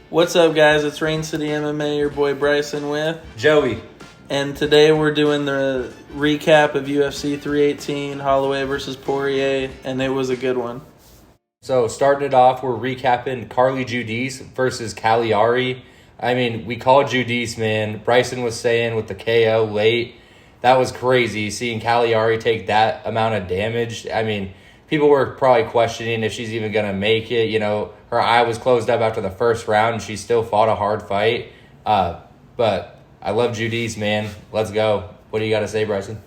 What's up, guys? It's Rain City MMA, your boy Bryson with. Joey. And today we're doing the recap of UFC 318, Holloway versus Poirier, and it was a good one. So starting it off, we're recapping Carly Giudice versus Cagliari. I mean, we called Giudice, man. Bryson was saying with the KO late, that was crazy, seeing Cagliari take that amount of damage. I mean, people were probably questioning if she's even going to make it. You know, her eye was closed up after the first round, and she still fought a hard fight. But I love Giudice, man. Let's go. What do you got to say, Bryson?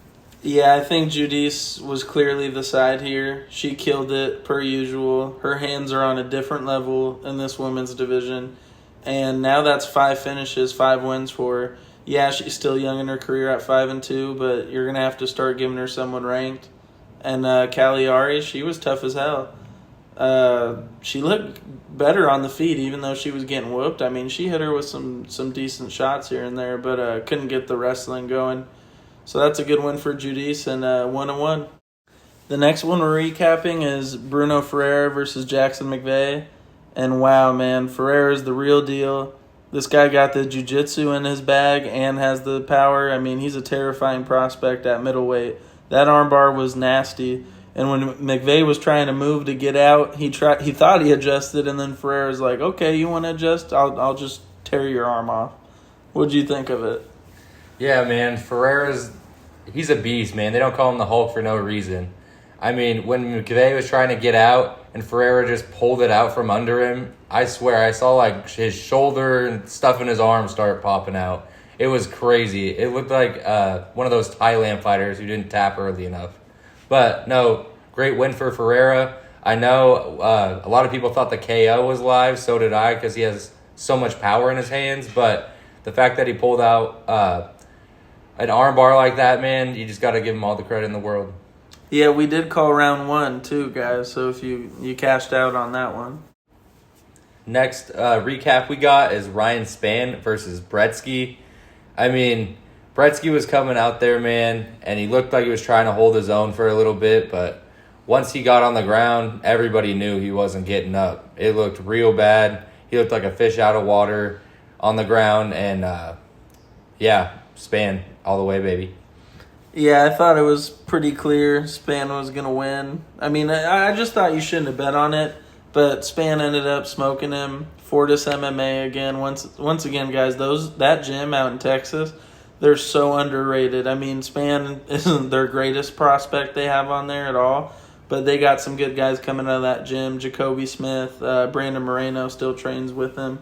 Yeah, I think Giudice was clearly the side here. She killed it, per usual. Her hands are on a different level in this women's division. And now that's 5 finishes, 5 wins for her. Yeah, she's still young in her career at 5-2, but you're going to have to start giving her someone ranked. And Cagliari, she was tough as hell. She looked better on the feet, even though she was getting whooped. I mean, she hit her with some decent shots here and there, but couldn't get the wrestling going. So that's a good win for Giudice, and 1-1. The next one we're recapping is Bruno Ferreira versus Jackson McVeigh. And wow, man, Ferreira's the real deal. This guy got the jiu-jitsu in his bag and has the power. I mean, he's a terrifying prospect at middleweight. That armbar was nasty. And when McVeigh was trying to move to get out, he thought he adjusted, and then Ferreira's like, okay, you want to adjust? I'll just tear your arm off. What'd you think of it? Yeah, man, he's a beast, man. They don't call him the Hulk for no reason. I mean, when McVeigh was trying to get out and Ferreira just pulled it out from under him, I swear I saw like his shoulder and stuff in his arm start popping out. It was crazy. It looked like one of those Thailand fighters who didn't tap early enough. But no, great win for Ferreira. I know a lot of people thought the KO was live, so did I, because he has so much power in his hands. But the fact that he pulled out an armbar like that, man, you just got to give him all the credit in the world. Yeah, we did call round 1 too, guys, so if you cashed out on that one. Next recap we got is Ryan Spann versus Brzeski. I mean, Brzeski was coming out there, man, and he looked like he was trying to hold his own for a little bit, but once he got on the ground, everybody knew he wasn't getting up. It looked real bad. He looked like a fish out of water on the ground, and Spann all the way, baby. Yeah, I thought it was pretty clear Spann was going to win. I mean, I just thought you shouldn't have bet on it, but Spann ended up smoking him. Fortis MMA again. Once again, guys, that gym out in Texas, they're so underrated. I mean, Spann isn't their greatest prospect they have on there at all, but they got some good guys coming out of that gym. Jacoby Smith, Brandon Moreno still trains with him.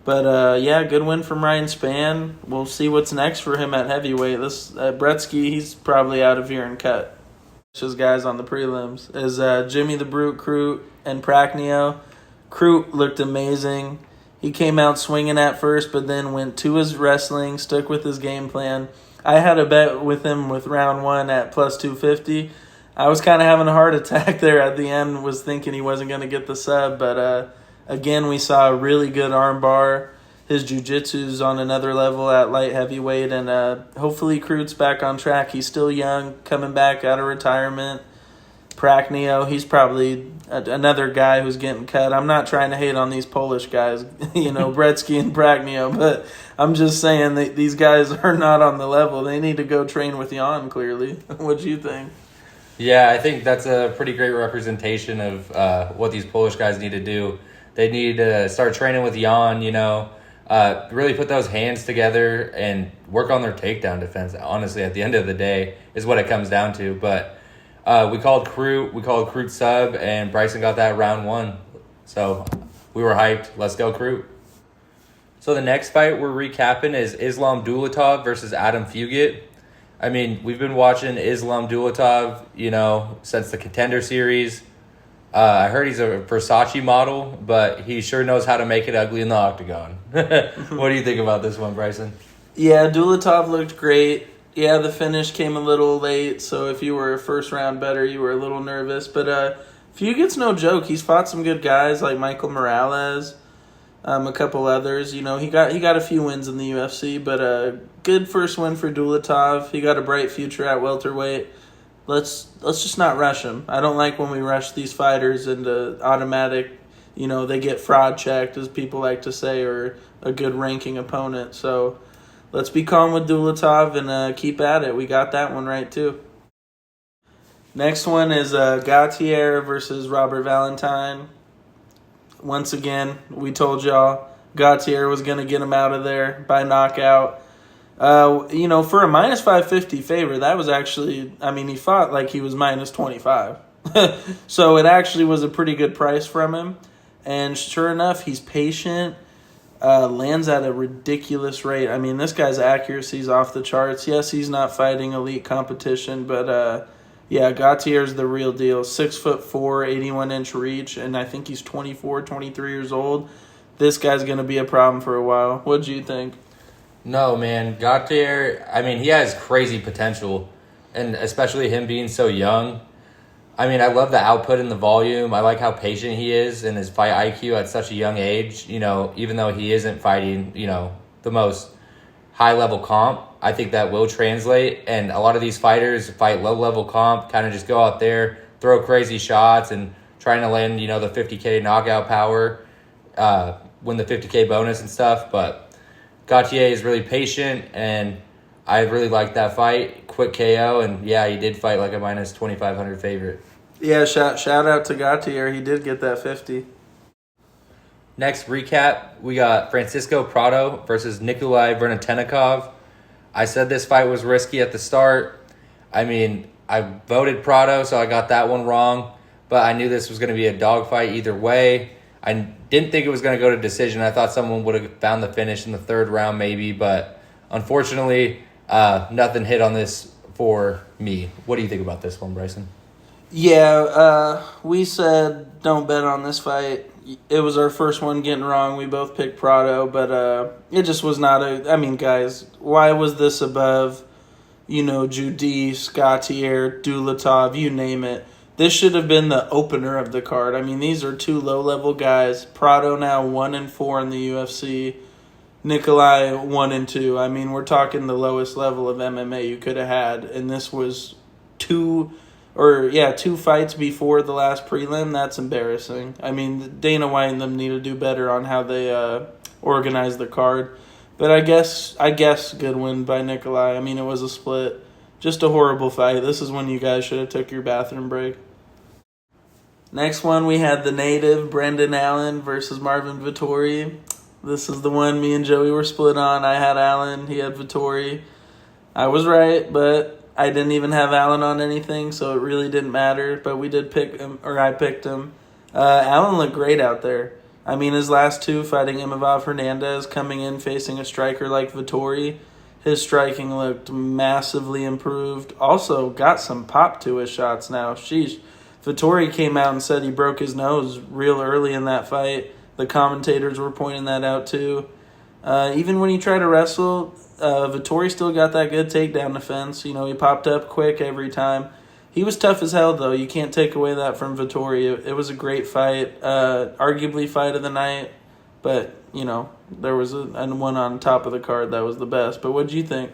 But, good win from Ryan Spann. We'll see what's next for him at heavyweight. This Brzeski, he's probably out of here and cut. Just guys on the prelims is Jimmy the Brute Crute and Prachnio. Crute looked amazing. He came out swinging at first, but then went to his wrestling, stuck with his game plan. I had a bet with him with round 1 at plus 250. I was kind of having a heart attack there at the end, was thinking he wasn't going to get the sub, but again, we saw a really good armbar. His jiu-jitsu's on another level at light heavyweight, and hopefully Crute's back on track. He's still young, coming back out of retirement. Prachnio, he's probably another guy who's getting cut. I'm not trying to hate on these Polish guys, Brzeski and Prachnio, but I'm just saying that these guys are not on the level. They need to go train with Jan, clearly. What do you think? Yeah, I think that's a pretty great representation of what these Polish guys need to do. They need to start training with Jan, really put those hands together and work on their takedown defense. Honestly, at the end of the day, is what it comes down to. But we called Crute sub, and Bryson got that round 1. So we were hyped. Let's go, Crute. So the next fight we're recapping is Islam Dulatov versus Adam Fugit. I mean, we've been watching Islam Dulatov, since the Contender Series. I heard he's a Versace model, but he sure knows how to make it ugly in the octagon. What do you think about this one, Bryson? Yeah, Dulatov looked great. Yeah, the finish came a little late, so if you were a first-round bettor, you were a little nervous. But Fugit's no joke. He's fought some good guys like Michael Morales, a couple others. He got a few wins in the UFC, but a good first win for Dulatov. He got a bright future at welterweight. Let's just not rush him. I don't like when we rush these fighters into automatic they get fraud checked, as people like to say, or a good ranking opponent. So let's be calm with Dulatov and keep at it. We got that one right, too. Next one is Gautier versus Robert Valentine. Once again, we told y'all Gautier was going to get him out of there by knockout. For a minus 550 favorite, that was actually, he fought like he was minus 25. So it actually was a pretty good price from him. And sure enough, he's patient, lands at a ridiculous rate. This guy's accuracy is off the charts. Yes, he's not fighting elite competition, but Gautier's the real deal. 6'4", 81-inch reach, and I think he's 24, 23 years old. This guy's going to be a problem for a while. What do you think? No, man. Gautier, he has crazy potential, and especially him being so young. I love the output and the volume. I like how patient he is and his fight IQ at such a young age. Even though he isn't fighting, the most high-level comp, I think that will translate. And a lot of these fighters fight low-level comp, kind of just go out there, throw crazy shots, and trying to land, the 50K knockout power, win the 50K bonus and stuff. But Gautier is really patient, and I really liked that fight. Quick KO, and yeah, he did fight like a minus 2,500 favorite. Yeah, shout out to Gautier. He did get that 50. Next recap, we got Francisco Prado versus Nikolai Vernatenikov. I said this fight was risky at the start. I voted Prado, so I got that one wrong. But I knew this was going to be a dogfight either way. I didn't think it was going to go to decision. I thought someone would have found the finish in the third round maybe. But unfortunately, nothing hit on this for me. What do you think about this one, Bryson? Yeah, we said don't bet on this fight. It was our first one getting wrong. We both picked Prado, but it just was not guys, why was this above, Judice, Gautier, Dulatov, you name it? This should have been the opener of the card. These are two low-level guys. Prado now 1-4 in the UFC. Nikolai 1-2. We're talking the lowest level of MMA you could have had, and this was two fights before the last prelim. That's embarrassing. Dana White and them need to do better on how they organize the card. But I guess good win by Nikolai. It was a split. Just a horrible fight. This is when you guys should have took your bathroom break. Next one, we had the native Brendan Allen versus Marvin Vettori. This is the one me and Joey were split on. I had Allen. He had Vettori. I was right, but I didn't even have Allen on anything, so it really didn't matter. But we did pick him, or I picked him. Allen looked great out there. His last two, fighting Imavov Hernandez, coming in facing a striker like Vettori, his striking looked massively improved. Also got some pop to his shots now. Sheesh. Vettori came out and said he broke his nose real early in that fight. The commentators were pointing that out too. Even when he tried to wrestle, Vettori still got that good takedown defense. He popped up quick every time. He was tough as hell, though. You can't take away that from Vettori. It was a great fight, arguably fight of the night. But, there was a one on top of the card that was the best. But what did you think?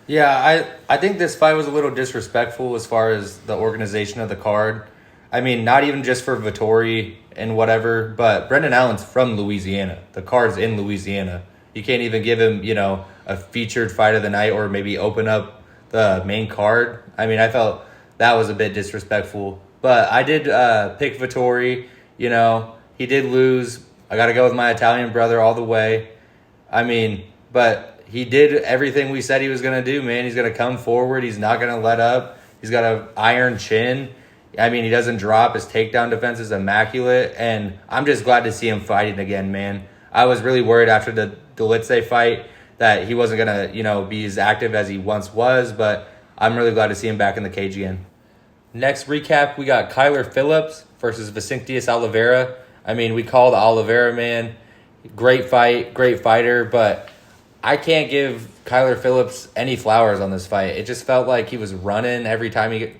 Yeah, I think this fight was a little disrespectful as far as the organization of the card. Not even just for Vettori and whatever, but Brendan Allen's from Louisiana. The card's in Louisiana. You can't even give him, a featured fight of the night or maybe open up the main card. I felt that was a bit disrespectful. But I did pick Vettori. He did lose. I got to go with my Italian brother all the way. But he did everything we said he was going to do, man. He's going to come forward. He's not going to let up. He's got an iron chin. He doesn't drop. His takedown defense is immaculate. And I'm just glad to see him fighting again, man. I was really worried after the Dolidze fight that he wasn't going to, be as active as he once was. But I'm really glad to see him back in the cage again. Next recap, we got Kyler Phillips versus Vincentius Oliveira. We called Oliveira, man. Great fight, great fighter. But I can't give Kyler Phillips any flowers on this fight. It just felt like he was running every time he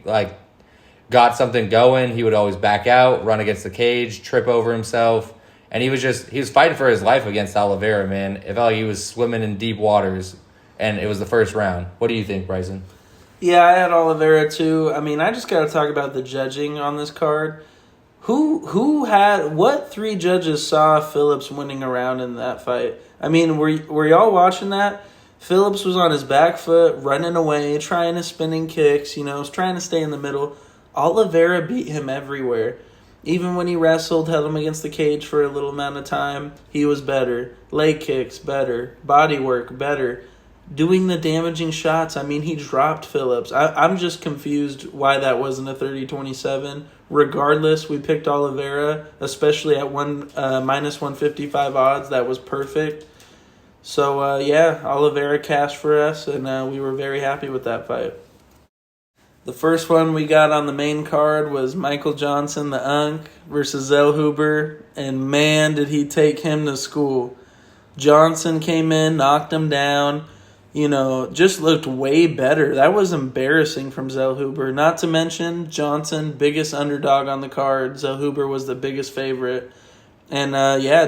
got something going. He would always back out, run against the cage, trip over himself. And he was fighting for his life against Oliveira, man. It felt like he was swimming in deep waters, and it was the first round. What do you think, Bryson? Yeah, I had Oliveira too. I just got to talk about the judging on this card. What three judges saw Phillips winning a round in that fight? I mean, were y'all watching that? Phillips was on his back foot, running away, trying to spinning kicks, trying to stay in the middle. Oliveira beat him everywhere. Even when he wrestled, held him against the cage for a little amount of time, he was better. Leg kicks, better. Body work, better. Doing the damaging shots, I mean, he dropped Phillips. I'm just confused why that wasn't a 30-27. Regardless, we picked Oliveira, especially at minus 155 odds. That was perfect. So, Oliveira cashed for us, and we were very happy with that fight. The first one we got on the main card was Michael Johnson, the Unk, versus Zellhuber, and man, did he take him to school. Johnson came in, knocked him down, just looked way better. That was embarrassing from Zellhuber. Not to mention, Johnson, biggest underdog on the card. Zellhuber was the biggest favorite. And,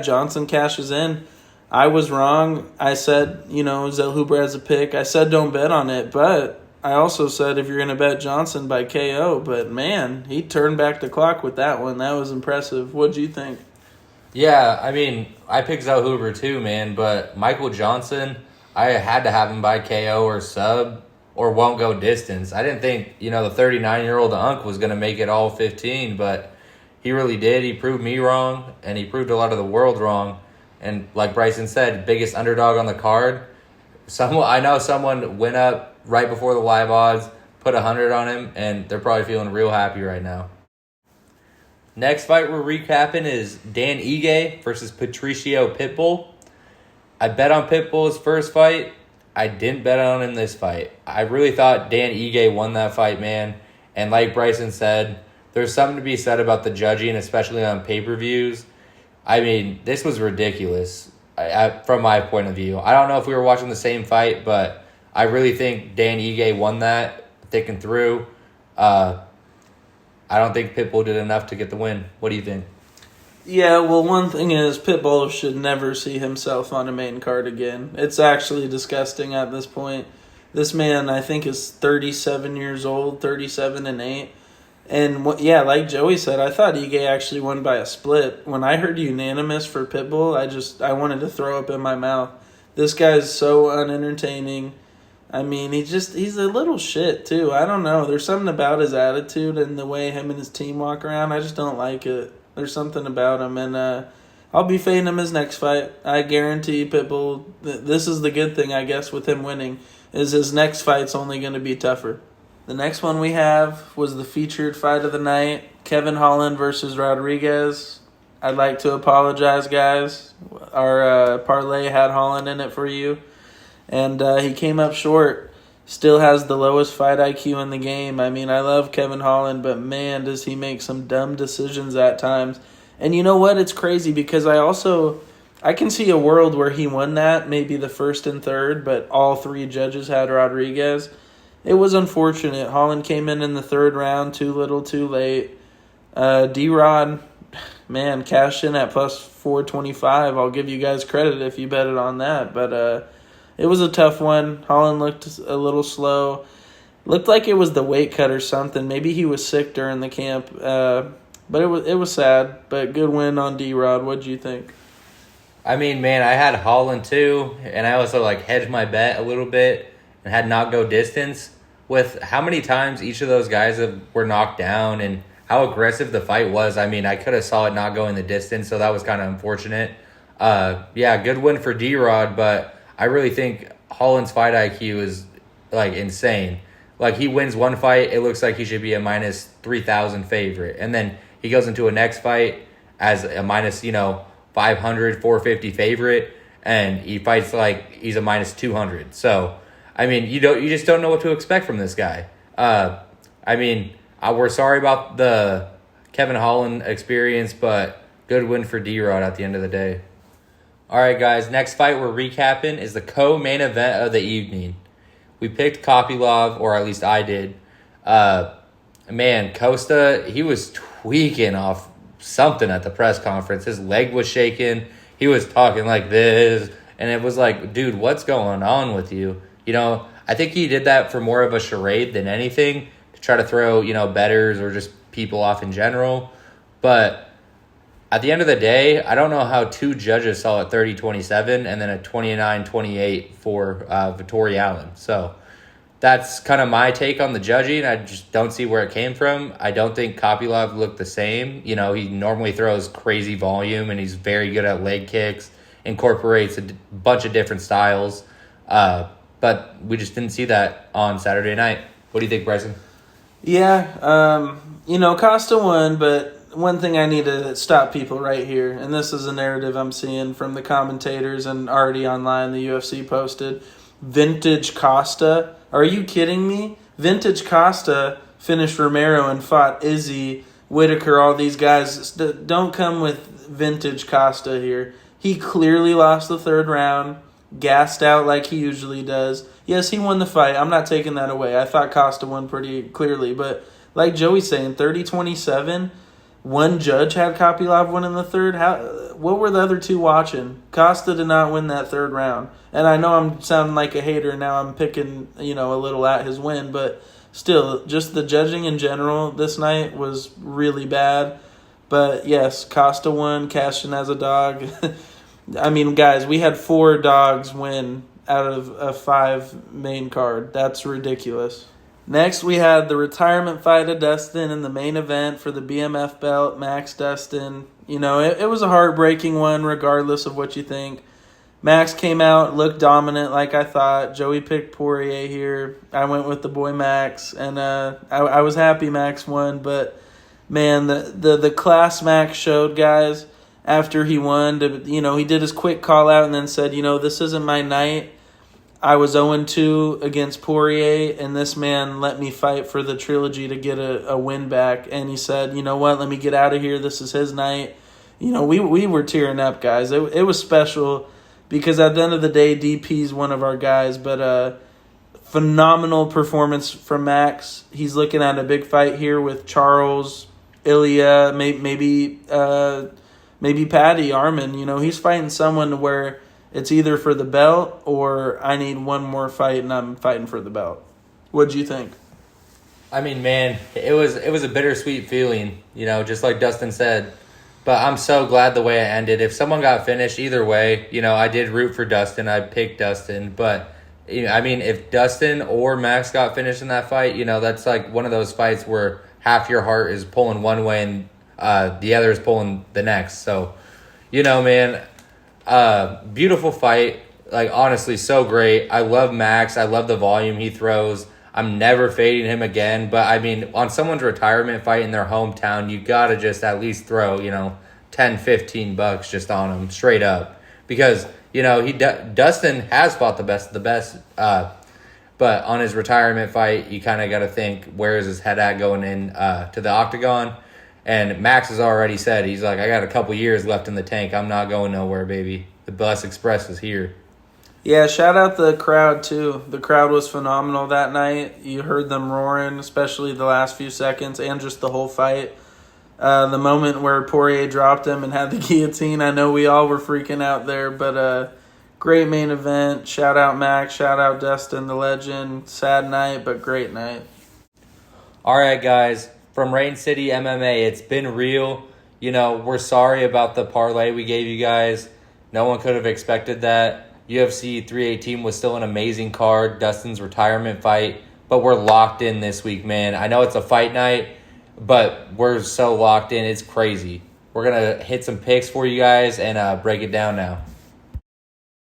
Johnson cashes in. I was wrong. I said, Zellhuber has a pick. I said don't bet on it, but I also said if you're going to bet Johnson by KO. But, man, he turned back the clock with that one. That was impressive. What'd you think? Yeah, I mean, I picked Zellhuber too, man, but Michael Johnson, I had to have him by KO or sub or won't go distance. I didn't think, the 39-year-old Unk was going to make it all 15, but he really did. He proved me wrong, and he proved a lot of the world wrong. And like Bryson said, biggest underdog on the card. I know someone went up right before the live odds, put 100 on him, and they're probably feeling real happy right now. Next fight we're recapping is Dan Ige versus Patricio Pitbull. I bet on Pitbull's first fight. I didn't bet on him this fight. I really thought Dan Ige won that fight, man. And like Bryson said, there's something to be said about the judging, especially on pay-per-views. I mean, this was ridiculous from my point of view. I don't know if we were watching the same fight, but I really think Dan Ige won that thick and through. I don't think Pitbull did enough to get the win. What do you think? Yeah, well, one thing is Pitbull should never see himself on a main card again. It's actually disgusting at this point. This man, I think, is 37 years old, 37 and 8. And, like Joey said, I thought Ige actually won by a split. When I heard unanimous for Pitbull, I wanted to throw up in my mouth. This guy's so unentertaining. I mean, he's a little shit, too. I don't know. There's something about his attitude and the way him and his team walk around. I just don't like it. There's something about him. And I'll be fading him his next fight. I guarantee Pitbull, this is the good thing, I guess, with him winning, is his next fight's only going to be tougher. The next one we have was the featured fight of the night, Kevin Holland versus Rodriguez. I'd like to apologize, guys. Our parlay had Holland in it for you, and he came up short. Still has the lowest fight IQ in the game. I mean, I love Kevin Holland, but man, does he make some dumb decisions at times. And you know what? It's crazy because I can see a world where he won that, maybe the first and third, but all three judges had Rodriguez. It was unfortunate. Holland came in the third round, too little, too late. D-Rod, man, cashed in at plus 425. I'll give you guys credit if you betted on that. But it was a tough one. Holland looked a little slow. Looked like it was the weight cut or something. Maybe he was sick during the camp. But it was sad. But good win on D-Rod. What'd you think? I mean, man, I had Holland too, and I also hedged my bet a little bit and had not go distance. With how many times each of those guys were knocked down and how aggressive the fight was, I mean, I could have saw it not going the distance, so that was kind of unfortunate. Good win for D-Rod, but I really think Holland's fight IQ is, insane. He wins one fight, it looks like he should be a minus 3,000 favorite. And then he goes into a next fight as a minus, 500, 450 favorite, and he fights like he's a minus 200. So, I mean, you just don't know what to expect from this guy. We're sorry about the Kevin Holland experience, but good win for D-Rod at the end of the day. All right, guys, next fight we're recapping is the co-main event of the evening. We picked Kopylov, or at least I did. Costa, he was tweaking off something at the press conference. His leg was shaking. He was talking like this, and it was like, dude, what's going on with you? I think he did that for more of a charade than anything, to try to throw, bettors or just people off in general. But at the end of the day, I don't know how two judges saw it 30-27 and then a 29-28 for Vettori Allen. So that's kind of my take on the judging. I just don't see where it came from. I don't think Kopylov looked the same. You know, he normally throws crazy volume, and he's very good at leg kicks, incorporates a bunch of different styles. But we just didn't see that on Saturday night. What do you think, Bryson? Yeah, Costa won, but one thing I need to stop people right here, and this is a narrative I'm seeing from the commentators and already online, the UFC posted, Vintage Costa. Are you kidding me? Vintage Costa finished Romero and fought Izzy, Whitaker, all these guys. Don't come with Vintage Costa here. He clearly lost the third round, gassed out like he usually does. Yes, he won the fight. I'm not taking that away. I thought Costa won pretty clearly. But like Joey's saying, 30-27, one judge had Kopylov win in the third. What were the other two watching? Costa did not win that third round. And I know I'm sounding like a hater now. I'm picking, a little at his win. But still, just the judging in general this night was really bad. But yes, Costa won, cashed in as a dog. I mean, guys, we had 4 dogs win out of a 5 main card. That's ridiculous. Next, we had the retirement fight of Dustin in the main event for the BMF belt, Max Dustin. It was a heartbreaking one regardless of what you think. Max came out, looked dominant like I thought. Joey picked Poirier here. I went with the boy Max, and I was happy Max won. But, man, the class Max showed, guys, after he won, he did his quick call out and then said, this isn't my night. I was 0-2 against Poirier, and this man let me fight for the trilogy to get a win back. And he said, you know what, let me get out of here. This is his night. We were tearing up, guys. It was special because at the end of the day, DP's one of our guys. But phenomenal performance from Max. He's looking at a big fight here with Charles, Ilya, maybe Paddy, Arman. He's fighting someone where it's either for the belt or I need one more fight and I'm fighting for the belt. What'd you think? I mean, man, it was a bittersweet feeling, just like Dustin said. But I'm so glad the way it ended. If someone got finished either way, I did root for Dustin. I picked Dustin. But, if Dustin or Max got finished in that fight, that's like one of those fights where half your heart is pulling one way and the other is pulling the next. So, man, beautiful fight. Like, honestly, so great. I love Max. I love the volume he throws. I'm never fading him again. But, on someone's retirement fight in their hometown, you got to just at least throw, $10, $15 just on him straight up. Because, Dustin has fought the best of the best. But on his retirement fight, you kind of got to think, where is his head at going in to the octagon? And Max has already said, he's like, I got a couple years left in the tank. I'm not going nowhere, baby. The Bus Express is here. Yeah, shout out the crowd, too. The crowd was phenomenal that night. You heard them roaring, especially the last few seconds, and just the whole fight. The moment where Poirier dropped him and had the guillotine, I know we all were freaking out there, but great main event. Shout out Max, shout out Dustin, the legend. Sad night, but great night. All right, guys. From Rain City MMA, it's been real. We're sorry about the parlay we gave you guys. No one could have expected that. UFC 318 was still an amazing card. Dustin's retirement fight. But we're locked in this week, man. I know it's a fight night, but we're so locked in. It's crazy. We're going to hit some picks for you guys and break it down now.